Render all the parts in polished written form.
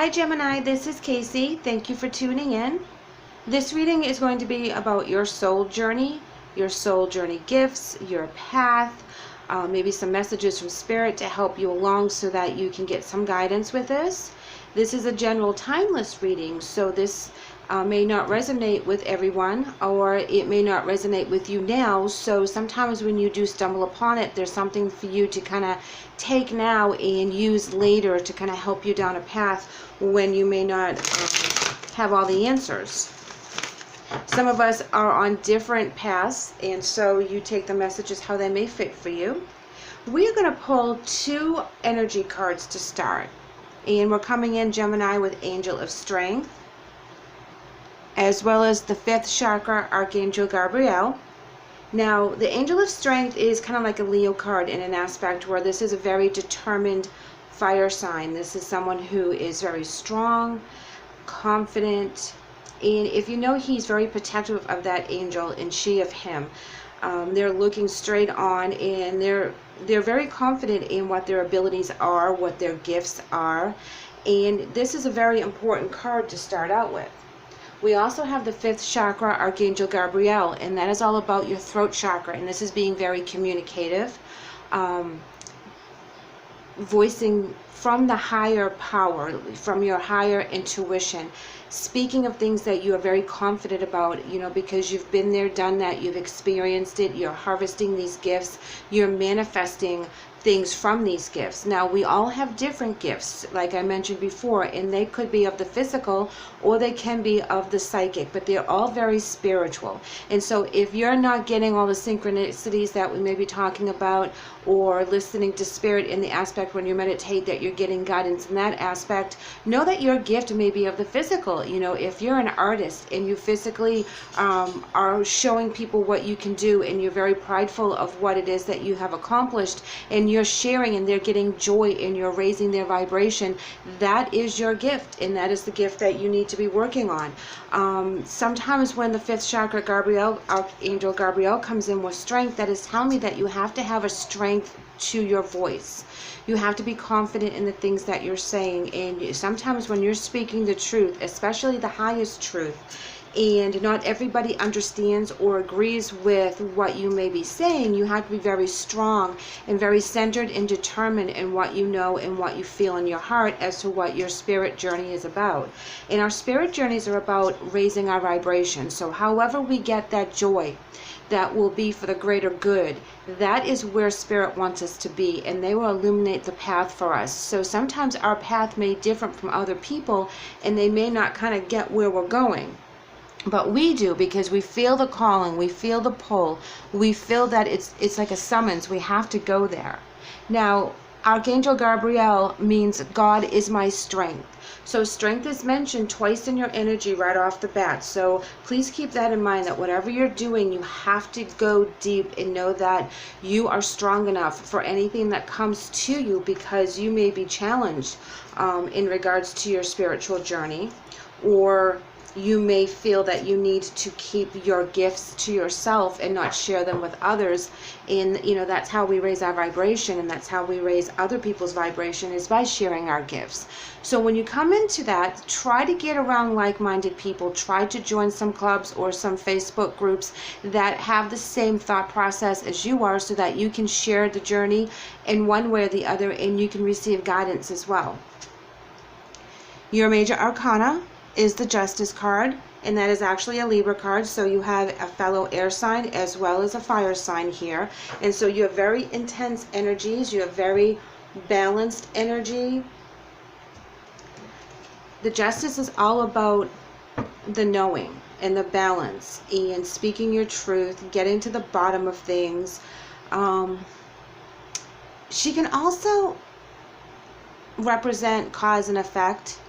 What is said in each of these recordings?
Hi Gemini, this is Kacee. Thank you for tuning in. This reading is going to be about your soul journey gifts, your path, maybe some messages from Spirit to help you along so that you can get some guidance with this. This is a general timeless reading, so this may not resonate with everyone, or it may not resonate with you now. So sometimes when you do stumble upon it, there's something for you to kind of take now and use later to kind of help you down a path when you may not have all the answers. Some of us are on different paths, and so you take the messages how they may fit for you. We're going to pull two energy cards to start, and we're coming in, Gemini, with Angel of Strength, as well as the fifth chakra, Archangel Gabriel. Now, the Angel of Strength is kind of like a Leo card in an aspect where this is a very determined fire sign. This is someone who is very strong, confident, and if you know, he's very protective of that angel and she of him. They're looking straight on, and they're very confident in what their abilities are, what their gifts are, and this is a very important card to start out with. We also have the fifth chakra, Archangel Gabriel, and that is all about your throat chakra, and this is being very communicative, voicing from the higher power, from your higher intuition, speaking of things that you are very confident about, you know, because you've been there, done that, you've experienced it, you're harvesting these gifts, you're manifesting things from these gifts. Now, we all have different gifts, like I mentioned before, and they could be of the physical or they can be of the psychic, but they're all very spiritual. And so if you're not getting all the synchronicities that we may be talking about, or listening to Spirit in the aspect when you meditate that you're getting guidance in that aspect, know that your gift may be of the physical. You know, if you're an artist and you physically are showing people what you can do, and you're very prideful of what it is that you have accomplished, and you're sharing and they're getting joy and you're raising their vibration, that is your gift, and that is the gift that you need to be working on. Sometimes when the fifth chakra, Gabriel, Archangel Gabriel, comes in with strength, that is telling me that you have to have a strength to your voice. You have to be confident in the things that you're saying, and sometimes when you're speaking the truth, especially the highest truth, and not everybody understands or agrees with what you may be saying, you have to be very strong and very centered and determined in what you know and what you feel in your heart as to what your spirit journey is about. And our spirit journeys are about raising our vibration. So however we get that joy, that will be for the greater good. That is where Spirit wants us to be, and they will illuminate the path for us. So sometimes our path may differ from other people, and they may not kind of get where we're going. But we do, because we feel the calling, we feel the pull, we feel that it's like a summons, we have to go there. Now, Archangel Gabriel means God is my strength. So strength is mentioned twice in your energy right off the bat. So please keep that in mind, that whatever you're doing, you have to go deep and know that you are strong enough for anything that comes to you, because you may be challenged in regards to your spiritual journey, or you may feel that you need to keep your gifts to yourself and not share them with others. And you know, that's how we raise our vibration, and that's how we raise other people's vibration, is by sharing our gifts. So when you come into that, try to get around like-minded people. Try to join some clubs or some Facebook groups that have the same thought process as you are, so that you can share the journey in one way or the other, and you can receive guidance as well. Your major arcana is the Justice card, and that is actually a Libra card. So you have a fellow air sign as well as a fire sign here, and so you have very intense energies, you have very balanced energy. The Justice is all about the knowing and the balance and speaking your truth, getting to the bottom of things. She can also represent cause and effect,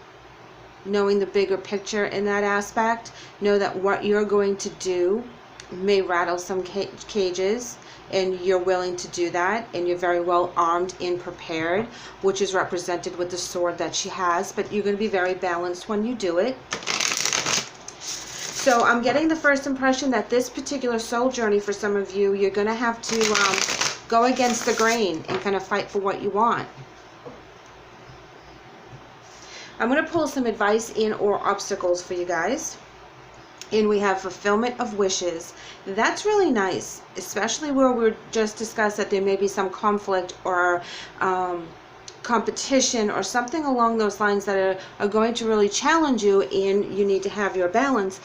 knowing the bigger picture in that aspect. Know that what you're going to do may rattle some cages, and you're willing to do that, and you're very well armed and prepared, which is represented with the sword that she has, but you're going to be very balanced when you do it. So I'm getting the first impression that this particular soul journey, for some of you, you're going to have to go against the grain and kind of fight for what you want. I'm going to pull some advice in or obstacles for you guys. And we have fulfillment of wishes. That's really nice, especially where we're just discussed that there may be some conflict or competition or something along those lines that are going to really challenge you, and you need to have your balance.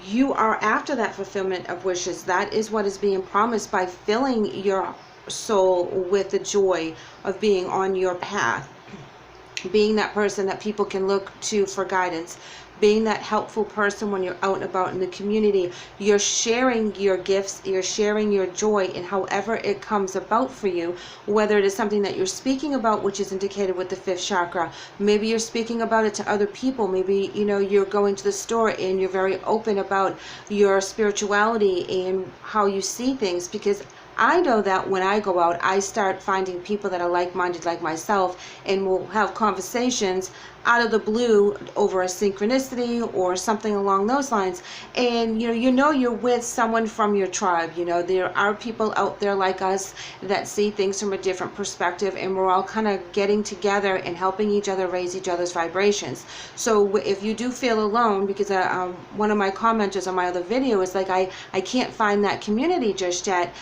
You are after that fulfillment of wishes. That is what is being promised by filling your soul with the joy of being on your path, being that person that people can look to for guidance, being that helpful person when you're out and about in the community. You're sharing your gifts, you're sharing your joy in however it comes about for you, whether it is something that you're speaking about, which is indicated with the 5th chakra. Maybe you're speaking about it to other people. Maybe, you know, you're going to the store and you're very open about your spirituality and how you see things, because I know that when I go out, I start finding people that are like-minded like myself, and we'll have conversations out of the blue over a synchronicity or something along those lines. And you know you're with someone from your tribe. You know, there are people out there like us that see things from a different perspective, and we're all kind of getting together and helping each other raise each other's vibrations. So if you do feel alone, because one of my commenters on my other video is like, I can't find that community just yet,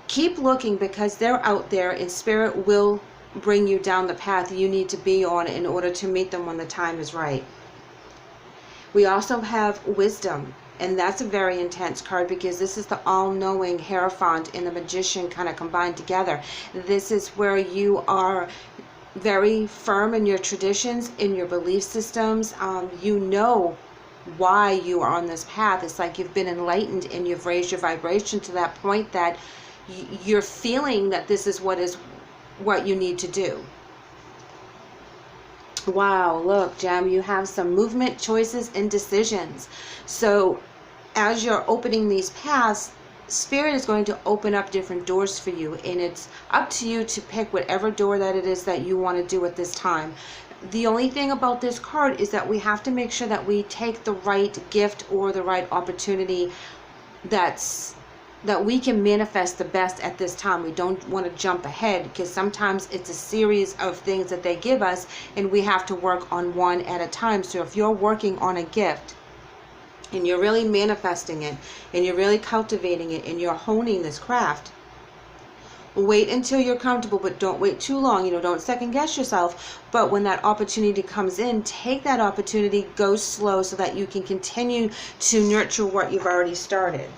keep looking, because they're out there, and spirit will bring you down the path you need to be on in order to meet them when the time is right. We also have wisdom, and that's a very intense card, because this is the all-knowing Hierophant and the Magician kind of combined together. This is where you are very firm in your traditions, in your belief systems. You know why you are on this path. It's like you've been enlightened and you've raised your vibration to that point that you're feeling that this is what you need to do. Wow, look, Gem, you have some movement, choices, and decisions. So as you're opening these paths, spirit is going to open up different doors for you, and it's up to you to pick whatever door that it is that you want to do at this time. The only thing about this card is that we have to make sure that we take the right gift or the right opportunity that we can manifest the best at this time. We don't want to jump ahead, because sometimes it's a series of things that they give us, and we have to work on one at a time. So if you're working on a gift and you're really manifesting it, and you're really cultivating it, and you're honing this craft, wait until you're comfortable, but don't wait too long. You know, don't second guess yourself. But when that opportunity comes in, take that opportunity, go slow, so that you can continue to nurture what you've already started.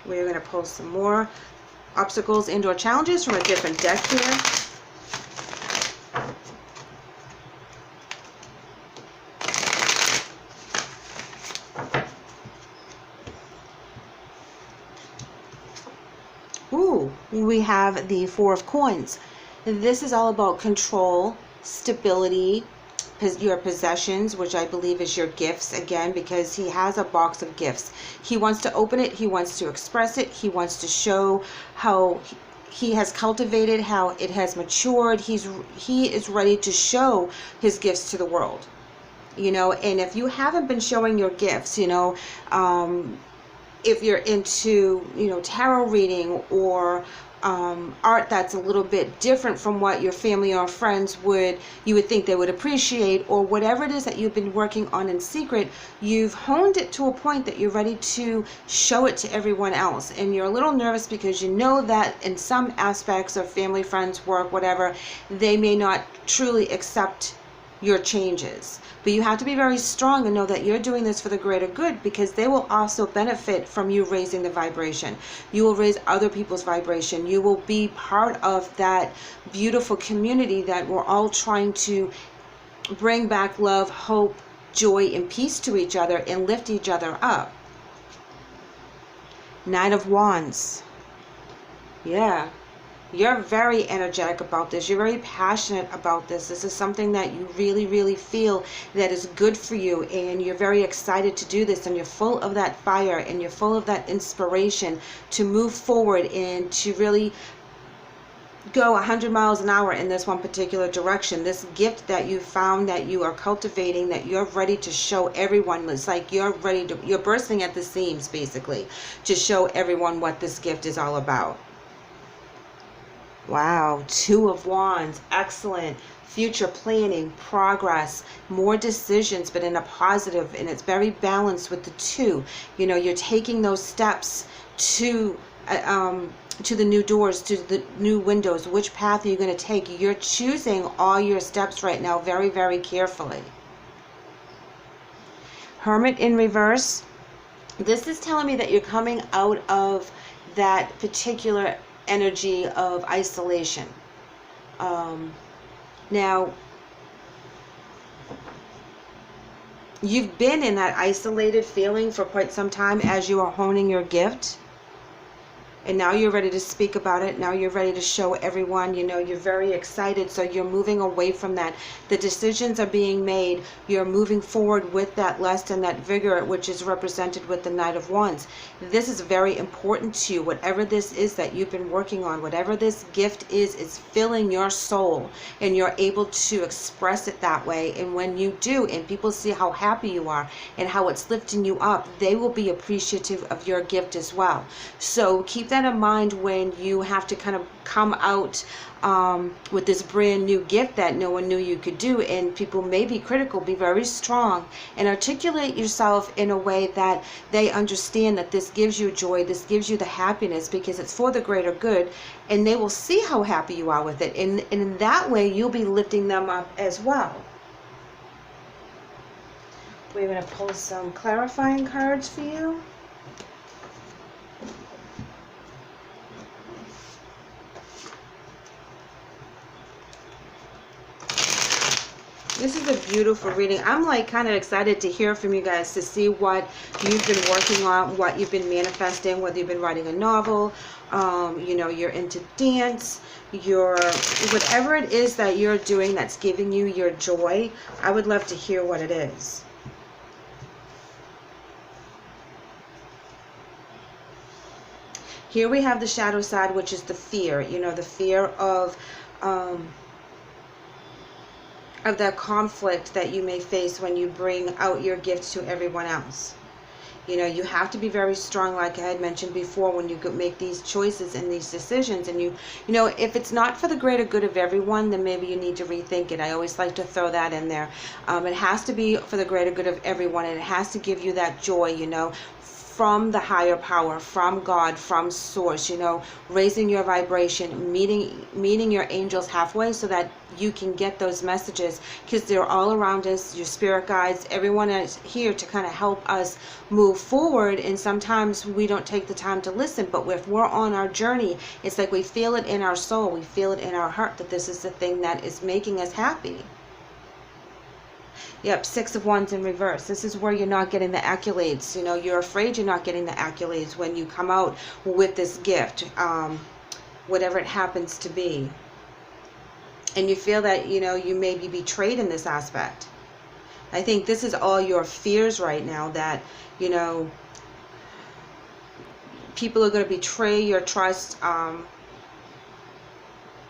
We're going to pull some more obstacles and/or challenges from a different deck here. Ooh, we have the 4 of Coins. This is all about control, stability, your possessions, which I believe is your gifts, again, because he has a box of gifts. He wants to open it, he wants to express it, he wants to show how he has cultivated, how it has matured. He is ready to show his gifts to the world, you know. And if you haven't been showing your gifts, you know, if you're into, you know, tarot reading or art that's a little bit different from what your family or friends you would think they would appreciate, or whatever it is that you've been working on in secret, you've honed it to a point that you're ready to show it to everyone else. And you're a little nervous because you know that in some aspects of family, friends, work, whatever, they may not truly accept your changes. But you have to be very strong and know that you're doing this for the greater good, because they will also benefit from you raising the vibration. You will raise other people's vibration. You will be part of that beautiful community that we're all trying to bring back love, hope, joy, and peace to each other and lift each other up. Knight of Wands. Yeah. You're very energetic about this. You're very passionate about this. This is something that you really, really feel that is good for you, and you're very excited to do this, and you're full of that fire, and you're full of that inspiration to move forward and to really go 100 miles an hour in this one particular direction. This gift that you found, that you are cultivating, that you're ready to show everyone. It's like you're bursting at the seams, basically, to show everyone what this gift is all about. Wow, Two of Wands, excellent. Future planning, progress, more decisions, but in a positive, and it's very balanced with the two. You know, you're taking those steps to the new doors, to the new windows. Which path are you going to take? You're choosing all your steps right now very, very carefully. Hermit in reverse. This is telling me that you're coming out of that particular energy of isolation. Now, you've been in that isolated feeling for quite some time as you are honing your gift. And now you're ready to speak about it. Now you're ready to show everyone, you know, you're very excited. So you're moving away from that. The decisions are being made. You're moving forward with that lust and that vigor, which is represented with the Knight of Wands. This is very important to you. Whatever this is that you've been working on, whatever this gift is filling your soul, and you're able to express it that way. And when you do, and people see how happy you are and how it's lifting you up, they will be appreciative of your gift as well. So keep that in mind when you have to kind of come out with this brand new gift that no one knew you could do, and people may be critical. Be very strong and articulate yourself in a way that they understand that this gives you joy, this gives you the happiness, because it's for the greater good, and they will see how happy you are with it, and in that way you'll be lifting them up as well. We're going to pull some clarifying cards for you. This is a beautiful reading. I'm like kind of excited to hear from you guys, to see what you've been working on, what you've been manifesting, whether you've been writing a novel, you know, you're into dance, whatever it is that you're doing that's giving you your joy. I would love to hear what it is. Here we have the shadow side, which is the fear, you know, the fear of that conflict that you may face when you bring out your gifts to everyone else. You know, you have to be very strong, like I had mentioned before, when you make these choices and these decisions. And you know, if it's not for the greater good of everyone, then maybe you need to rethink it. I always like to throw that in there. It has to be for the greater good of everyone, and it has to give you that joy, you know, from the higher power, from God, from source, you know, raising your vibration, meeting your angels halfway, so that you can get those messages, because they're all around us. Your spirit guides, everyone is here to kind of help us move forward, and sometimes we don't take the time to listen. But if we're on our journey, it's like we feel it in our soul, we feel it in our heart, that this is the thing that is making us happy. Yep, Six of Wands in reverse. This is where you're not getting the accolades. You know, you're afraid you're not getting the accolades when you come out with this gift, whatever it happens to be. And you feel that, you know, you may be betrayed in this aspect. I think this is all your fears right now, that, you know, people are going to betray your trust.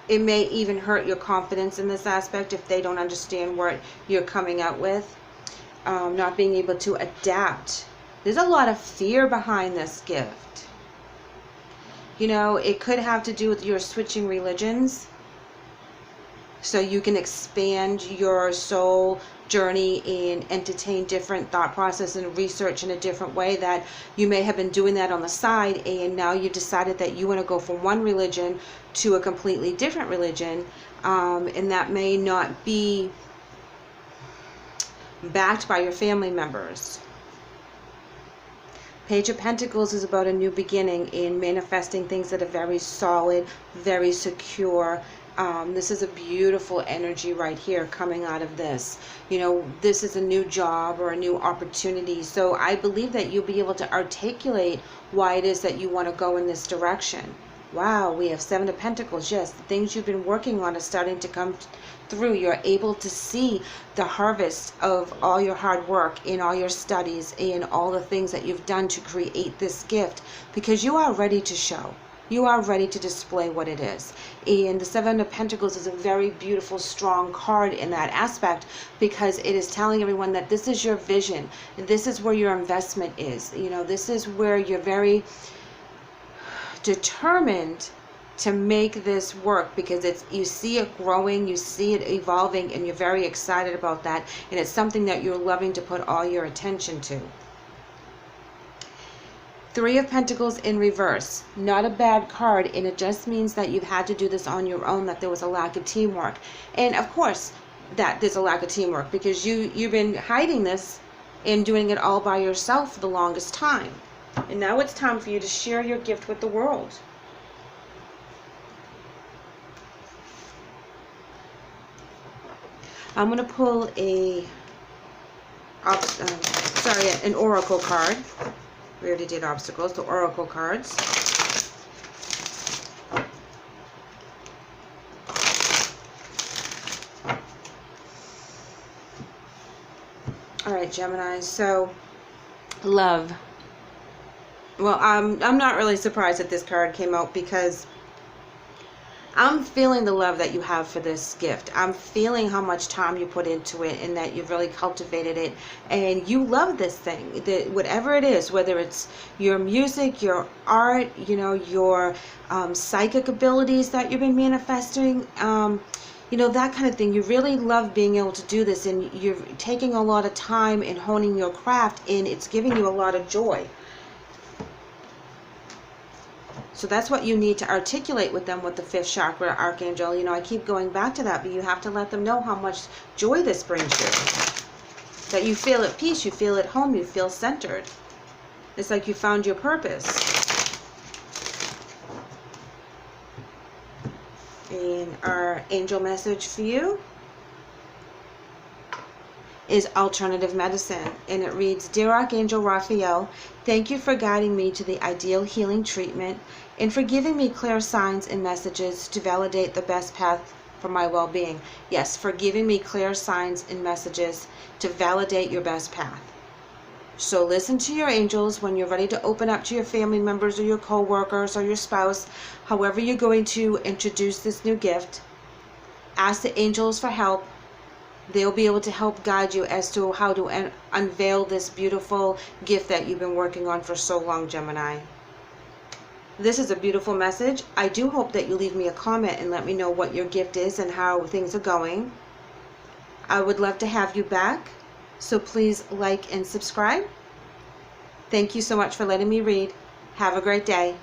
It may even hurt your confidence in this aspect if they don't understand what you're coming out with. Not being able to adapt. There's a lot of fear behind this gift. You know, it could have to do with your switching religions, so you can expand your soul journey and entertain different thought process and research in a different way. That you may have been doing that on the side, and now you decided that you want to go from one religion to a completely different religion, and that may not be backed by your family members. Page of Pentacles is about a new beginning in manifesting things that are very solid, very secure. This is a beautiful energy right here coming out of this. You know, this is a new job or a new opportunity. So I believe that you'll be able to articulate why it is that you want to go in this direction. Wow, we have Seven of Pentacles. Yes, the things you've been working on are starting to come through. You're able to see the harvest of all your hard work in all your studies and all the things that you've done to create this gift, because you are ready to show. You are ready to display what it is. And the Seven of Pentacles is a very beautiful, strong card in that aspect, because it is telling everyone that this is your vision. This is where your investment is. You know, this is where you're very determined to make this work, because you see it growing, you see it evolving, and you're very excited about that, and it's something that you're loving to put all your attention to. Three of Pentacles in reverse. Not a bad card, and it just means that you've had to do this on your own, that there was a lack of teamwork. And of course that there's a lack of teamwork, because you've been hiding this and doing it all by yourself for the longest time. And now it's time for you to share your gift with the world. I'm going to pull an oracle card. We already did obstacles, the oracle cards. All right, Gemini, so love. Well, I'm not really surprised that this card came out, because I'm feeling the love that you have for this gift. I'm feeling how much time you put into it, and that you've really cultivated it, and you love this thing. Whatever it is, whether it's your music, your art, you know, your psychic abilities that you've been manifesting, you know, that kind of thing. You really love being able to do this, and you're taking a lot of time in honing your craft, and it's giving you a lot of joy. So that's what you need to articulate with them with the 5th chakra archangel. You know, I keep going back to that, but you have to let them know how much joy this brings you. That you feel at peace, you feel at home, you feel centered. It's like you found your purpose. And our angel message for you is alternative medicine, and it reads, Dear Archangel Raphael, thank you for guiding me to the ideal healing treatment and for giving me clear signs and messages to validate the best path for my well-being. Yes, for giving me clear signs and messages to validate your best path. So listen to your angels when you're ready to open up to your family members or your co-workers or your spouse, however you're going to introduce this new gift. Ask the angels for help. They'll be able to help guide you as to how to unveil this beautiful gift that you've been working on for so long, Gemini. This is a beautiful message. I do hope that you leave me a comment and let me know what your gift is and how things are going. I would love to have you back, so please like and subscribe. Thank you so much for letting me read. Have a great day.